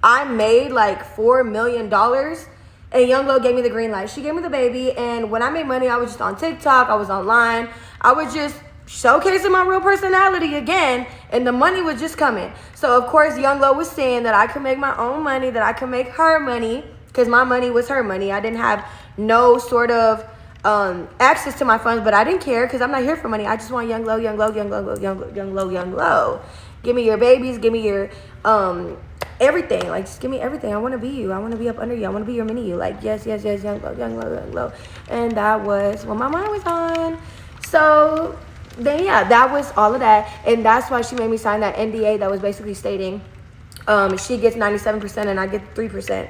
I made like $4 million. And Young Glow gave me the green light. She gave me the baby, and when I made money, I was just on TikTok, I was online. I was just showcasing my real personality again, and the money was just coming. So, of course, Young Glow was saying that I could make my own money, that I could make her money, because my money was her money. I didn't have no sort of access to my funds, but I didn't care, because I'm not here for money. I just want Young Glow, Young Glow, Young Glow, Young Glow, Young Glow, Young Glow. Give me your babies, give me your everything. Like, just give me everything. I want to be you. I want to be up under you. I want to be your mini you. Like, yes, yes, yes, Young Glow, Young Glow, Young Glow. And that was what my mind was on. So then, yeah, that was all of that. And that's why she made me sign that NDA that was basically stating she gets 97% and I get 3%.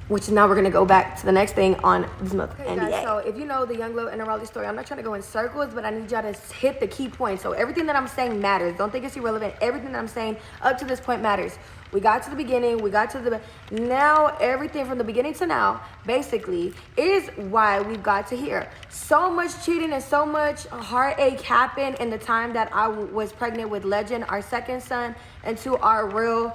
Which now we're going to go back to the next thing on this month. Okay, NDA. Guys, so if you know the Young Glow and Raleigh story, I'm not trying to go in circles, but I need y'all to hit the key points. So everything that I'm saying matters. Don't think it's irrelevant. Everything that I'm saying up to this point matters. We got to the beginning. We got to the... Now, everything from the beginning to now, basically, is why we've got to here. So much cheating and so much heartache happened in the time that I was pregnant with Legend, our second son, and to our real...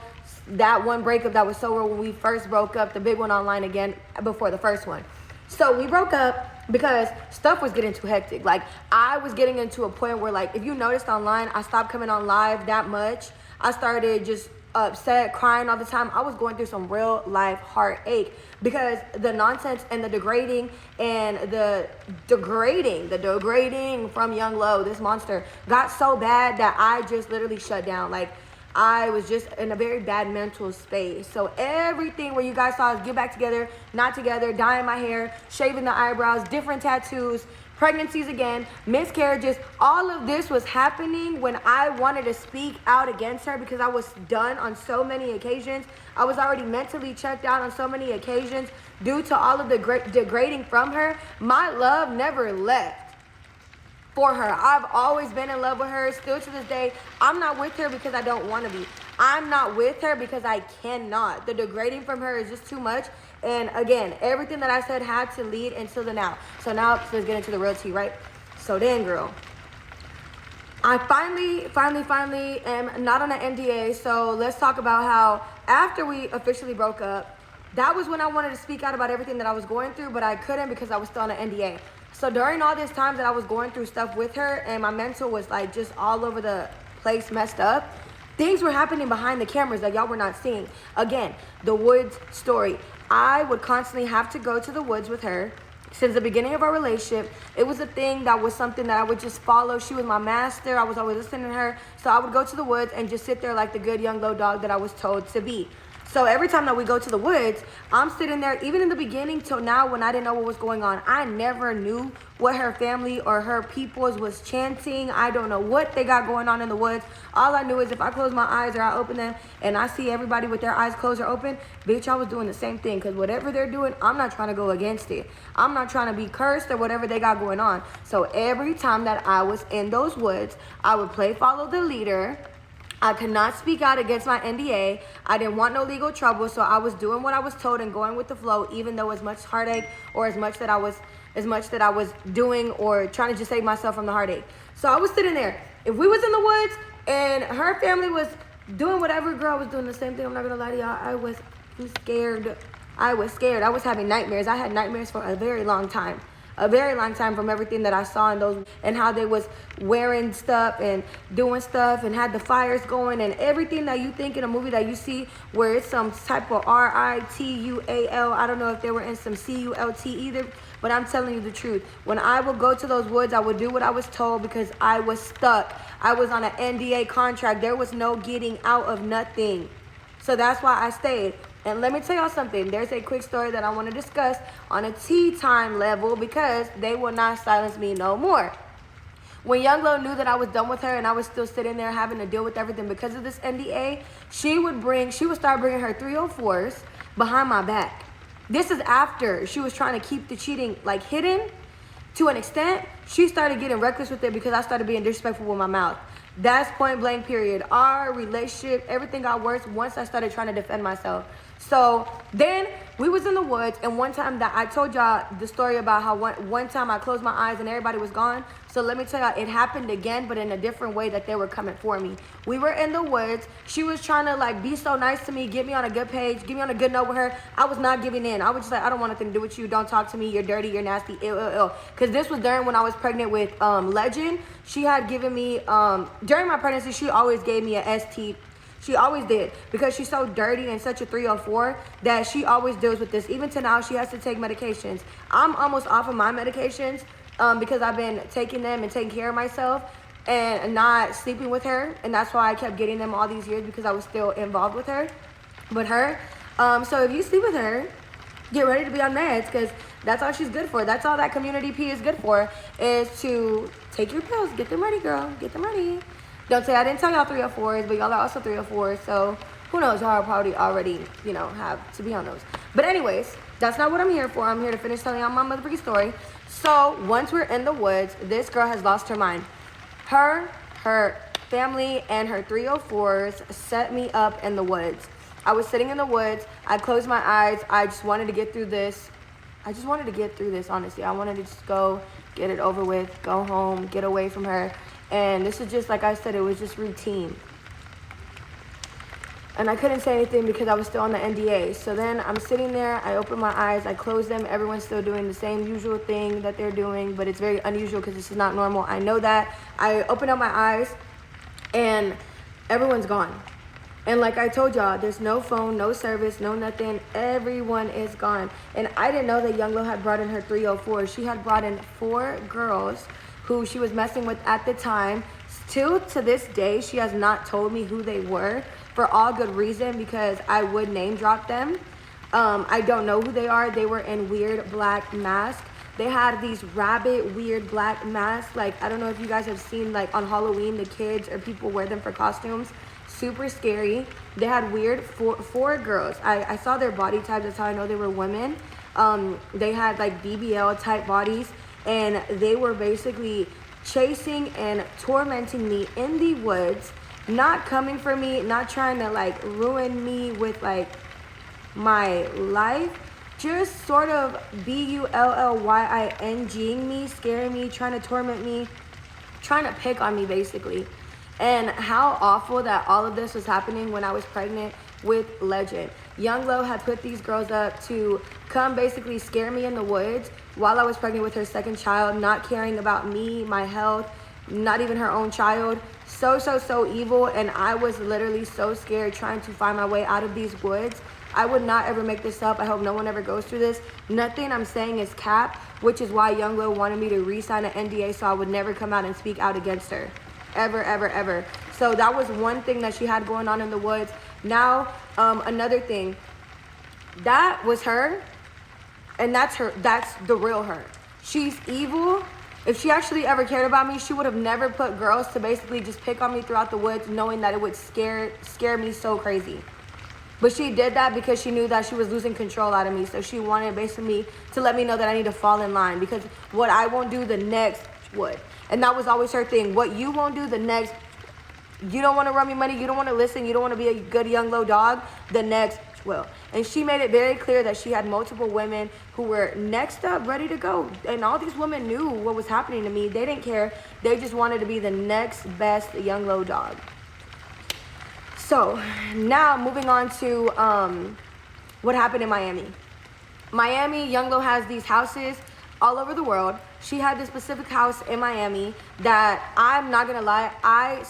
That one breakup that was so real when we first broke up, the big one online again before the first one. So we broke up because stuff was getting too hectic. Like, I was getting into a point where, like, if you noticed online, I stopped coming on live that much. I started just upset, crying all the time. I was going through some real life heartache because the nonsense and the degrading and the degrading from Young Glow, this monster, got so bad that I just literally shut down. Like, I was just in a very bad mental space. So everything where you guys saw us get back together, not together, dyeing my hair, shaving the eyebrows, different tattoos, pregnancies again, miscarriages, all of this was happening when I wanted to speak out against her because I was done on so many occasions. I was already mentally checked out on so many occasions due to all of the degrading from her. My love never left for her. I've always been in love with her. Still to this day, I'm not with her because I don't want to be. I'm not with her because I cannot. The degrading from her is just too much. And again, everything that I said had to lead into the now. So now let's get into the real tea, right? So then, girl, I finally am not on an NDA. So let's talk about how after we officially broke up, that was when I wanted to speak out about everything that I was going through, but I couldn't because I was still on an NDA. So during all this time that I was going through stuff with her and my mental was like just all over the place, messed up, things were happening behind the cameras that y'all were not seeing. Again, the woods story. I would constantly have to go to the woods with her. Since the beginning of our relationship, it was a thing that was something that I would just follow. She was my master. I was always listening to her. So I would go to the woods and just sit there like the good Young Glow dog that I was told to be. So every time that we go to the woods, I'm sitting there, even in the beginning till now when I didn't know what was going on. I never knew what her family or her peoples was chanting. I don't know what they got going on in the woods. All I knew is if I close my eyes or I open them and I see everybody with their eyes closed or open, bitch, I was doing the same thing. Because whatever they're doing, I'm not trying to go against it. I'm not trying to be cursed or whatever they got going on. So every time that I was in those woods, I would play follow the leader. I could not speak out against my NDA. I didn't want no legal trouble, so I was doing what I was told and going with the flow, even though as much heartache or as much that I was doing or trying to just save myself from the heartache. So I was sitting there. If we was in the woods and her family was doing whatever, girl, I was doing the same thing. I'm not gonna lie to y'all. I was scared. I was scared. I was having nightmares. I had nightmares for a very long time. From everything that I saw in those and how they was wearing stuff and doing stuff and had the fires going and everything that you think in a movie that you see where it's some type of RITUAL. I don't know if they were in some CULT either, but I'm telling you the truth. When I would go to those woods, I would do what I was told because I was stuck. I was on an NDA contract. There was no getting out of nothing. So that's why I stayed. And let me tell y'all something. There's a quick story that I want to discuss on a tea time level because they will not silence me no more. When Young Lo knew that I was done with her and I was still sitting there having to deal with everything because of this NDA, she would start bringing her 304s behind my back. This is after she was trying to keep the cheating like hidden to an extent. She started getting reckless with it because I started being disrespectful with my mouth. That's point blank period. Our relationship, everything got worse once I started trying to defend myself. So then we was in the woods, and one time that I told y'all the story about how one time I closed my eyes and everybody was gone. So let me tell y'all, it happened again, but in a different way that they were coming for me. We were in the woods. She was trying to like be so nice to me, get me on a good page, get me on a good note with her. I was not giving in. I was just like, I don't want nothing to do with you. Don't talk to me. You're dirty. You're nasty. Ill. Because this was during when I was pregnant with Legend. She had given me, during my pregnancy, she always gave me a ST. She always did because she's so dirty and such a 304 that she always deals with this. Even to now, she has to take medications. I'm almost off of my medications because I've been taking them and taking care of myself and not sleeping with her. And that's why I kept getting them all these years because I was still involved with her. So if you sleep with her, get ready to be on meds because that's all she's good for. That's all that community P is good for, is to take your pills. Get them ready, girl. Get them ready. Don't say I didn't tell y'all 304s, but y'all are also 304s, so who knows, y'all probably already, have to be on those. But anyways, that's not what I'm here for. I'm here to finish telling y'all my motherfucking story. So once we're in the woods, this girl has lost her mind. Her family, and her 304s set me up in the woods. I was sitting in the woods. I closed my eyes. I just wanted to get through this. Honestly. I wanted to just go, get it over with, go home, get away from her. And this is just, like I said, it was just routine. And I couldn't say anything because I was still on the NDA. So then I'm sitting there, I open my eyes, I close them. Everyone's still doing the same usual thing that they're doing, but it's very unusual because this is not normal. I know that. I open up my eyes and everyone's gone. And like I told y'all, there's no phone, no service, no nothing. Everyone is gone. And I didn't know that Young Lo had brought in her 304. She had brought in 4 girls who she was messing with at the time. Still to this day, she has not told me who they were, for all good reason, because I would name drop them. I don't know who they are. They were in weird black masks. They had these rabbit weird black masks. Like, I don't know if you guys have seen, like, on Halloween, the kids or people wear them for costumes. Super scary. They had weird four girls. I saw their body types. That's how I know they were women. They had, like, BBL type bodies. And they were basically chasing and tormenting me in the woods, not coming for me, not trying to like ruin me with like my life, just sort of BULLYINGing me, scaring me, trying to torment me, trying to pick on me basically. And how awful that all of this was happening when I was pregnant with Legend. Young Lo had put these girls up to come basically scare me in the woods while I was pregnant with her second child, not caring about me, my health, not even her own child. So evil. And I was literally so scared trying to find my way out of these woods. I would not ever make this up. I hope no one ever goes through this. Nothing I'm saying is cap, which is why Young Lo wanted me to re-sign an NDA so I would never come out and speak out against her. Ever. So that was one thing that she had going on in the woods. Now, another thing, that was her, and that's the real her. She's evil. If she actually ever cared about me, she would have never put girls to basically just pick on me throughout the woods, knowing that it would scare me so crazy. But she did that because she knew that she was losing control out of me. So she wanted basically to let me know that I need to fall in line, because what I won't do, the next would. And that was always her thing. What you won't do, the next. You don't want to run me money. You don't want to listen. You don't want to be a good young low dog. The next will. And she made it very clear that she had multiple women who were next up, ready to go. And all these women knew what was happening to me. They didn't care. They just wanted to be the next best young low dog. So now moving on to what happened in Miami. Miami, Young Lo has these houses all over the world. She had this specific house in Miami that, I'm not gonna lie, I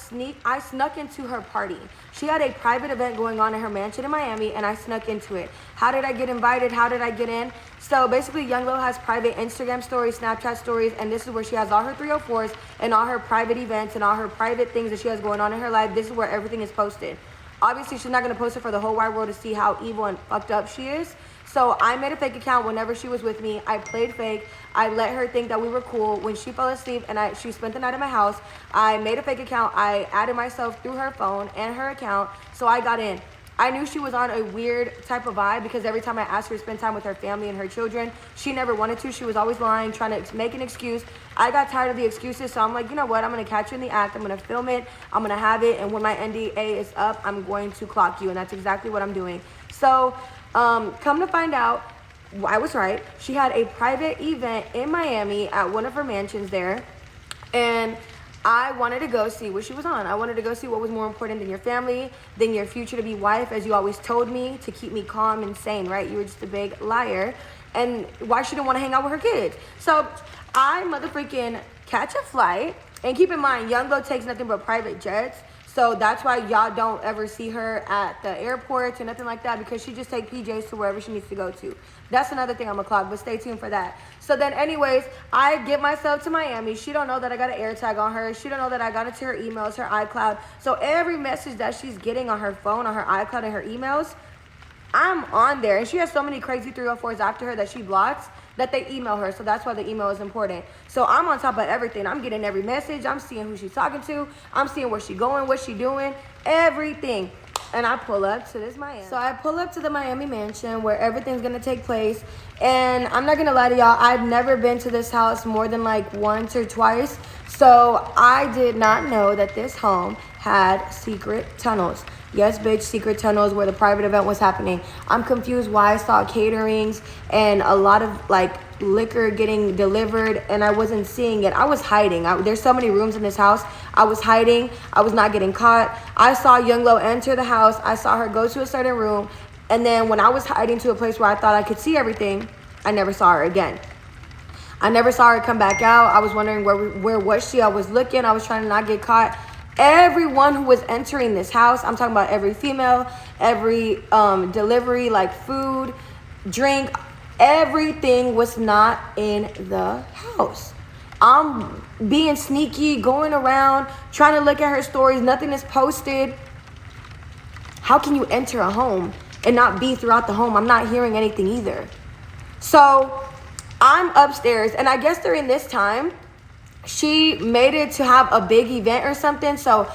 snuck into her party. She had a private event going on in her mansion in Miami, and I snuck into it. How did I get invited? How did I get in? So basically, Young Lo has private Instagram stories, Snapchat stories, and this is where she has all her 304s and all her private events and all her private things that she has going on in her life. This is where everything is posted. Obviously, she's not gonna post it for the whole wide world to see how evil and fucked up she is. So I made a fake account whenever she was with me. I played fake. I let her think that we were cool. When she fell asleep and she spent the night at my house, I made a fake account. I added myself through her phone and her account, so I got in. I knew she was on a weird type of vibe because every time I asked her to spend time with her family and her children, she never wanted to. She was always lying, trying to make an excuse. I got tired of the excuses, so I'm like, you know what? I'm going to catch you in the act. I'm going to film it. I'm going to have it, and when my NDA is up, I'm going to clock you, and that's exactly what I'm doing. So come to find out, I was right. She had a private event in Miami at one of her mansions there, and I wanted to go see what she was on. I wanted to go see what was more important than your family, than your future-to-be wife, as you always told me, to keep me calm and sane, right? You were just a big liar, and why she didn't want to hang out with her kids. So I motherfucking catch a flight, and keep in mind, Young Lo takes nothing but private jets. So that's why y'all don't ever see her at the airport or nothing like that, because she just take PJs to wherever she needs to go to. That's another thing I'm gonna clock, but stay tuned for that. So then anyways, I get myself to Miami. She don't know that I got an air tag on her. She don't know that I got into her emails, her iCloud. So every message that she's getting on her phone, on her iCloud and her emails, I'm on there. And she has so many crazy 304s after her that she blocks that they email her. So that's why the email is important. So I'm on top of everything. I'm getting every message. I'm seeing who she's talking to. I'm seeing where she going, what she doing, everything. And I pull up to this Miami. So I pull up to the Miami mansion where everything's gonna take place. And I'm not gonna lie to y'all, I've never been to this house more than like once or twice. So I did not know that this home had secret tunnels. Yes, bitch, secret tunnels where the private event was happening. I'm confused why I saw caterings and a lot of like liquor getting delivered and I wasn't seeing it. I was hiding. There's so many rooms in this house. I was hiding. I was not getting caught. I saw Young Lo enter the house. I saw her go to a certain room. And then when I was hiding to a place where I thought I could see everything, I never saw her again. I never saw her come back out. I was wondering where was she? I was looking. I was trying to not get caught. Everyone who was entering this house, I'm talking about every female, every delivery, like food, drink, everything was not in the house. I'm being sneaky, going around, trying to look at her stories. Nothing is posted. How can you enter a home and not be throughout the home? I'm not hearing anything either. So I'm upstairs, and I guess during this time, she made it to have a big event or something. So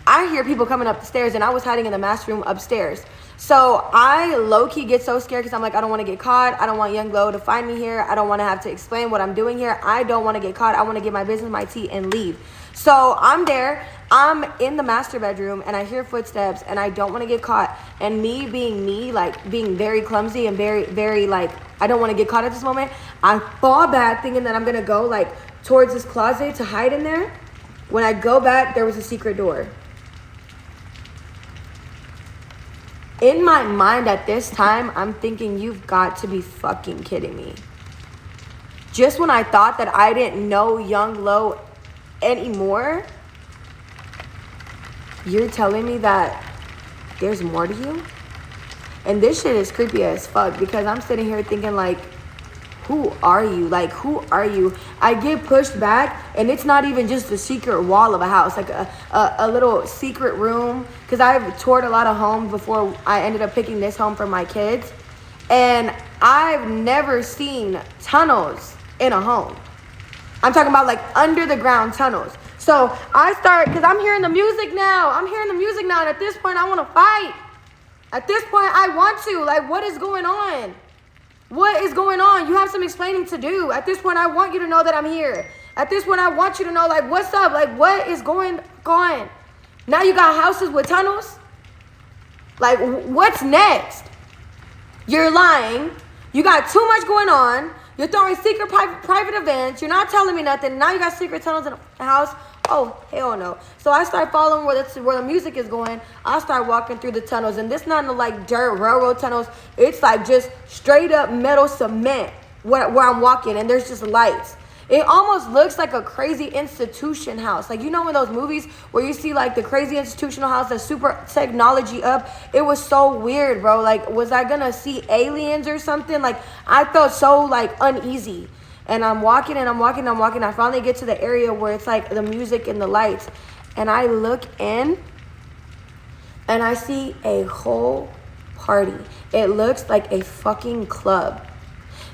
I hear people coming up the stairs, and I was hiding in the master room upstairs. So I low-key get so scared because I'm like, I don't want to get caught. I don't want Young Lo to find me here. I don't want to have to explain what I'm doing here. I don't want to get caught. I want to get my business, my tea, and leave. So I'm there. I'm in the master bedroom, and I hear footsteps, and I don't want to get caught. And me being me, like being very clumsy and very, very like, I don't want to get caught at this moment. I fall back thinking that I'm going to go like towards this closet to hide in there. When I go back, there was a secret door. In my mind at this time, I'm thinking, you've got to be fucking kidding me. Just when I thought that I didn't know Young Lo anymore, you're telling me that there's more to you? And this shit is creepy as fuck because I'm sitting here thinking like, who are you? Like, who are you? I get pushed back, and it's not even just a secret wall of a house, like a little secret room, because I've toured a lot of homes before I ended up picking this home for my kids, and I've never seen tunnels in a home. I'm talking about like under the ground tunnels. So I start, because I'm hearing the music now. And at this point, I want to fight. At this point, I want to. Like, what is going on? What is going on? You have some explaining to do. At this point, I want you to know that I'm here. At this point, I want you to know, like, what's up? Like, what is going on? Now you got houses with tunnels? Like, what's next? You're lying. You got too much going on. You're throwing secret private events. You're not telling me nothing. Now you got secret tunnels in the house. Oh, hell no. So I start following where the music is going. I start walking through the tunnels. And this not no like dirt railroad tunnels. It's like just straight up metal cement where I'm walking. And there's just lights. It almost looks like a crazy institution house. Like, you know, in those movies where you see like the crazy institutional house that's super technology up. It was so weird, bro. Like, was I gonna see aliens or something? Like, I felt so like uneasy. And I'm walking and I'm walking and I'm walking. I finally get to the area where it's like the music and the lights. And I look in and I see a whole party. It looks like a fucking club.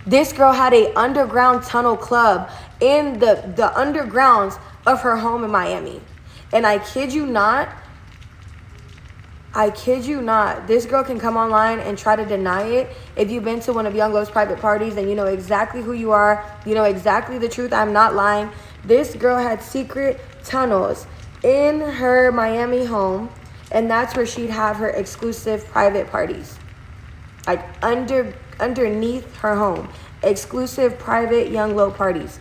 This girl had a underground tunnel club in the undergrounds of her home in Miami. And I kid you not, this girl can come online and try to deny it. If you've been to one of Young Love's private parties, then you know exactly who you are. You know exactly the truth. I'm not lying. This girl had secret tunnels in her Miami home, and that's where she'd have her exclusive private parties. Like underneath her home. Exclusive private Young Love parties.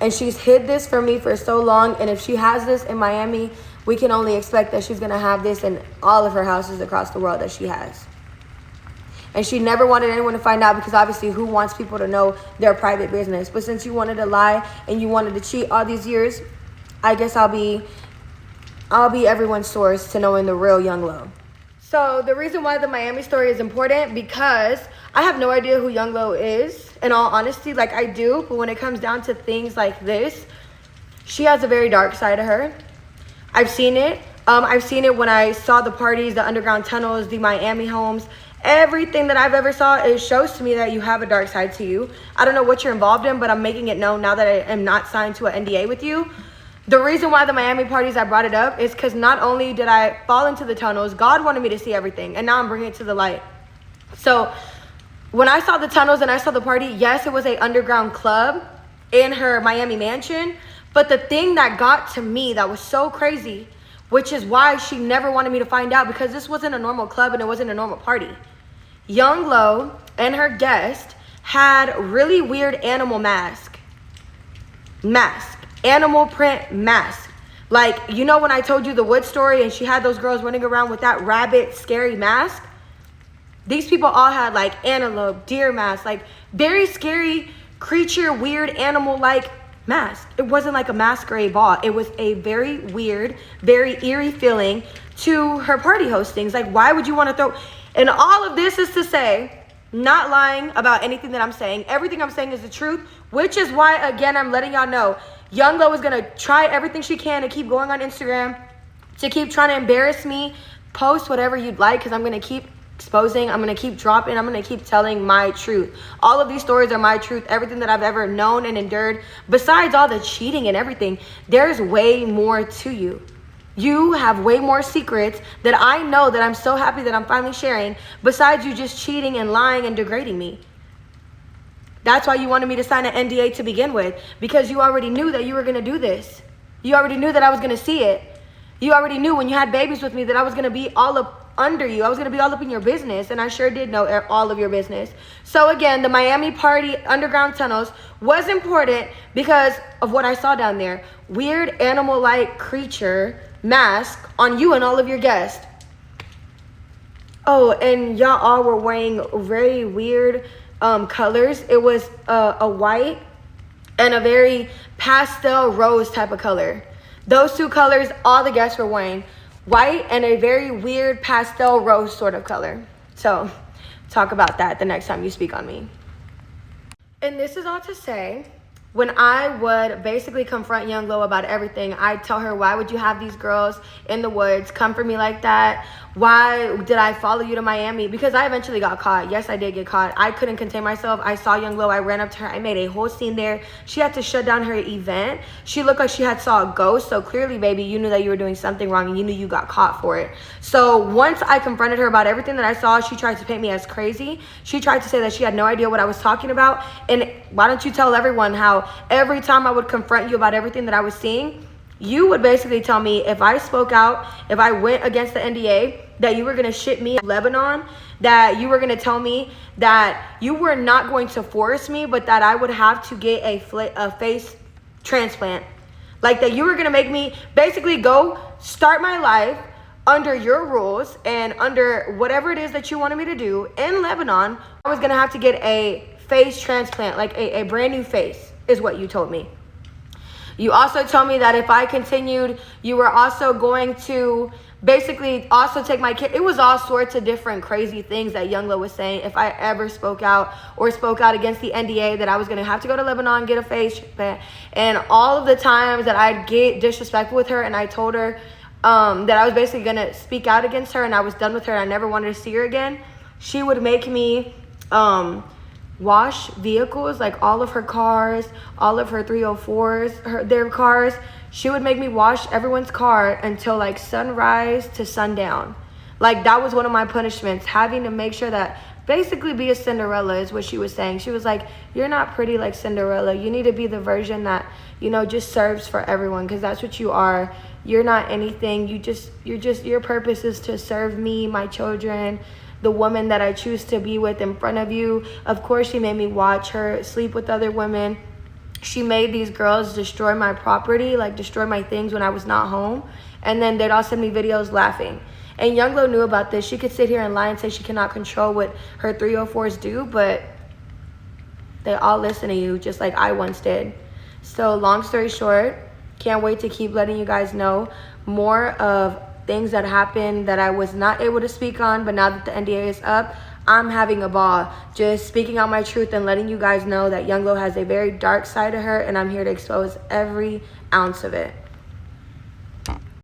And she's hid this from me for so long, and if she has this in Miami, we can only expect that she's going to have this in all of her houses across the world that she has. And she never wanted anyone to find out because obviously who wants people to know their private business? But since you wanted to lie and you wanted to cheat all these years, I guess I'll be everyone's source to knowing the real Young Lo. So the reason why the Miami story is important, because I have no idea who Young Lo is, in all honesty. Like, I do, but when it comes down to things like this, she has a very dark side to her. I've seen it. I've seen it when I saw the parties, the underground tunnels, the Miami homes. Everything that I've ever saw, it shows to me that you have a dark side to you. I don't know what you're involved in, but I'm making it known now that I am not signed to an NDA with you. The reason why the Miami parties, I brought it up, is because not only did I fall into the tunnels, God wanted me to see everything, and now I'm bringing it to the light. So when I saw the tunnels and I saw the party, yes, it was an underground club in her Miami mansion. But the thing that got to me that was so crazy, which is why she never wanted me to find out, because this wasn't a normal club and it wasn't a normal party. Young Lo and her guest had really weird animal animal print mask. Like, you know when I told you the Wood story and she had those girls running around with that rabbit scary mask? These people all had like antelope, deer masks, like very scary creature, weird animal-like mask. It wasn't like a masquerade ball. It was a very weird, very eerie feeling to her party hostings. Like, why would you want to throw... And all of this is to say, not lying about anything that I'm saying. Everything I'm saying is the truth, which is why, again, I'm letting y'all know, Young Lo is going to try everything she can to keep going on Instagram, to keep trying to embarrass me. Post whatever you'd like, because I'm going to keep exposing. I'm going to keep dropping. I'm going to keep telling my truth. All of these stories are my truth. Everything that I've ever known and endured, besides all the cheating and everything, there's way more to you. You have way more secrets that I know that I'm so happy that I'm finally sharing, besides you just cheating and lying and degrading me. That's why you wanted me to sign an NDA to begin with, because you already knew that you were going to do this. You already knew that I was going to see it. You already knew when you had babies with me that I was going to be all up under you. I was going to be all up in your business, and I sure did know all of your business. So again, the Miami party underground tunnels was important because of what I saw down there. Weird animal-like creature mask on you and all of your guests. Oh, and y'all all were wearing very weird colors. It was a white and a very pastel rose type of color. Those two colors, all the guests were wearing. White and a very weird pastel rose sort of color. So talk about that the next time you speak on me. And this is all to say, when I would basically confront Young Lo about everything, I'd tell her, why would you have these girls in the woods come for me like that? Why did I follow you to Miami? Because I eventually got caught. Yes, I did get caught. I couldn't contain myself. I saw Young Lo. I ran up to her. I made a whole scene there. She had to shut down her event. She looked like she had saw a ghost. So clearly, baby, you knew that you were doing something wrong and you knew you got caught for it. So once I confronted her about everything that I saw, she tried to paint me as crazy. She tried to say that she had no idea what I was talking about. And why don't you tell everyone how every time I would confront you about everything that I was seeing, you would basically tell me if I spoke out, if I went against the NDA, that you were going to ship me in Lebanon, that you were going to tell me that you were not going to force me, but that I would have to get a face transplant. Like that you were going to make me basically go start my life under your rules and under whatever it is that you wanted me to do in Lebanon. I was going to have to get a face transplant, like a brand new face is what you told me. You also told me that if I continued, you were also going to basically also take my kid. It was all sorts of different crazy things that Young Lo was saying. If I ever spoke out or spoke out against the NDA, that I was going to have to go to Lebanon, get a face transplant. And all of the times that I'd get disrespectful with her and I told her that I was basically going to speak out against her and I was done with her and I never wanted to see her again, she would make me wash vehicles, like all of her cars, all of her 304s, their cars. She would make me wash everyone's car until like sunrise to sundown. Like that was one of my punishments, having to make sure that basically be a Cinderella is what she was saying. She was like, you're not pretty like Cinderella. You need to be the version that, you know, just serves for everyone, because that's what you are. You're not anything. Your purpose is to serve me, my children, the woman that I choose to be with in front of you. Of course, she made me watch her sleep with other women. She made these girls destroy my property, like destroy my things when I was not home. And then they'd all send me videos laughing. And Young Lo knew about this. She could sit here and lie and say she cannot control what her 304s do, but they all listen to you just like I once did. So long story short, can't wait to keep letting you guys know more of things that happened that I was not able to speak on, but now that the NDA is up, I'm having a ball just speaking out my truth and letting you guys know that Young Lo has a very dark side to her, and I'm here to expose every ounce of it.